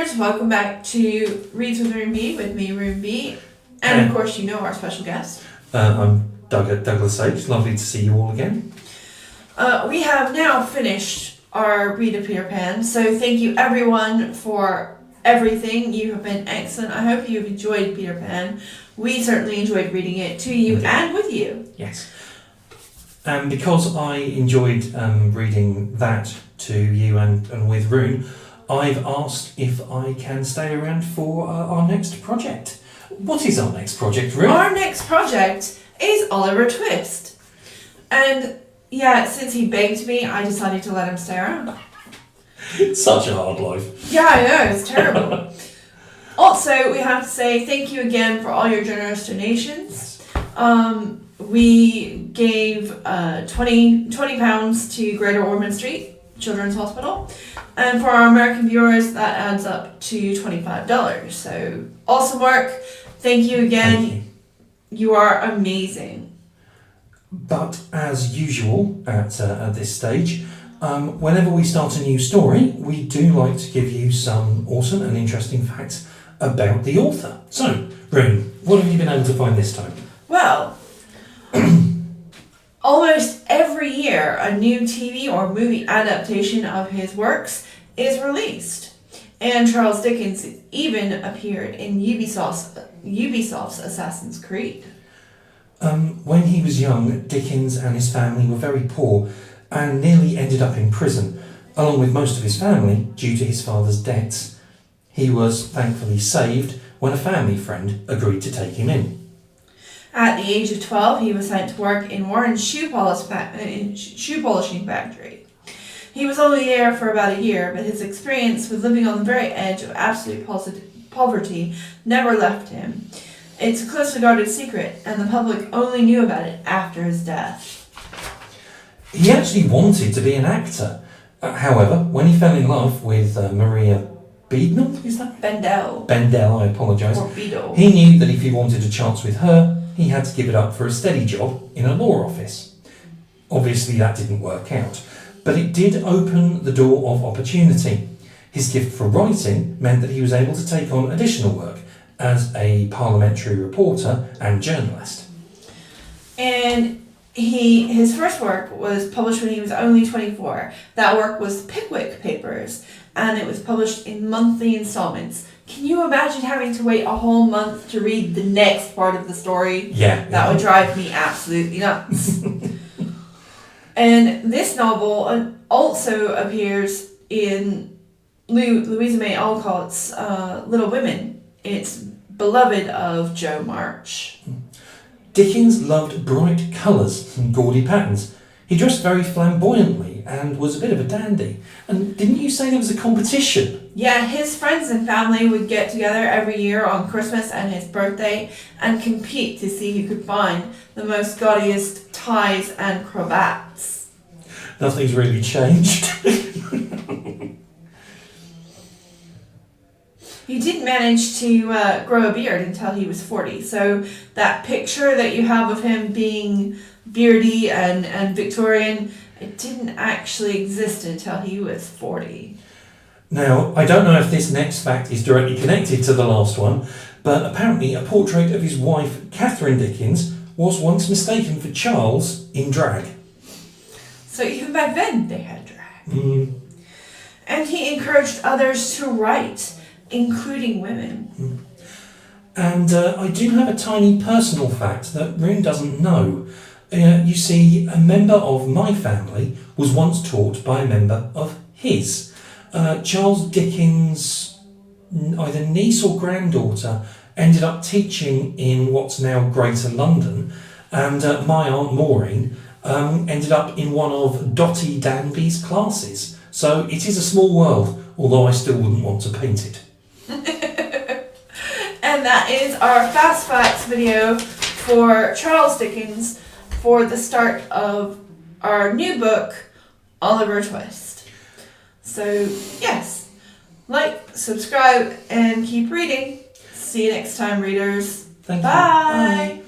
readers, welcome back to Reads with Room B with me, Room B, and of course you know our special guest. I'm Douglas H. Lovely to see you all again. We have now finished our read of Peter Pan, so thank you everyone for everything. You have been excellent. I hope you've enjoyed Peter Pan. We certainly enjoyed reading it to you and with you. Yes. And because I enjoyed reading that to you and with Rune, I've asked if I can stay around for our next project. What is our next project, Rune? Our next project is Oliver Twist. And yeah, since he begged me, I decided to let him stay around. Such a hard life. Yeah, I know, it's terrible. Also, we have to say thank you again for all your generous donations. We gave £20 to Greater Ormond Street Children's Hospital, and for our American viewers that adds up to $25. So awesome work. Thank you again. Thank you. You are amazing. But as usual at this stage, whenever we start a new story, we do like to give you some awesome and interesting facts about the author. So, Rune, what have you been able to find this time? Well, almost every year a new TV or movie adaptation of his works is released. And Charles Dickens even appeared in Ubisoft's Assassin's Creed. When he was young, Dickens and his family were very poor and nearly ended up in prison, along with most of his family, due to his father's debts. He was thankfully saved when a family friend agreed to take him in. At the age of 12, he was sent to work in Warren's shoe polishing factory. He was only there for about a year, but his experience with living on the very edge of absolute poverty never left him. It's a closely guarded secret, and the public only knew about it after his death. He actually wanted to be an actor. However, when he fell in love with Maria Beadnell, is that? Bendel, I apologise. Or Beadle. He knew that if he wanted a chance with her, he had to give it up for a steady job in a law office. Obviously that didn't work out, but it did open the door of opportunity. His gift for writing meant that he was able to take on additional work as a parliamentary reporter and journalist. And his first work was published when he was only 24. That work was Pickwick Papers, and it was published in monthly installments. Can you imagine having to wait a whole month to read the next part of the story? Yeah. That would drive me absolutely nuts. And this novel also appears in Louisa May Alcott's Little Women. It's beloved of Jo March. Dickens loved bright colours and gaudy patterns. He dressed very flamboyantly and was a bit of a dandy. And didn't you say there was a competition? Yeah, his friends and family would get together every year on Christmas and his birthday and compete to see who could find the most gaudiest ties and cravats. Nothing's really changed. He didn't manage to grow a beard until he was 40, so that picture that you have of him being beardy and Victorian, it didn't actually exist until he was 40. Now, I don't know if this next fact is directly connected to the last one, but apparently a portrait of his wife, Catherine Dickens, was once mistaken for Charles in drag. So even back then, they had drag. And he encouraged others to write, including women. And I do have a tiny personal fact that Rune doesn't know. You see, a member of my family was once taught by a member of his. Charles Dickens' either niece or granddaughter ended up teaching in what's now Greater London, and my Aunt Maureen ended up in one of Dottie Danby's classes. So it is a small world, although I still wouldn't want to paint it. And that is our Fast Facts video for Charles Dickens for the start of our new book, Oliver Twist. So, yes, like, subscribe, and keep reading. See you next time, readers. Thank you. Bye. Bye.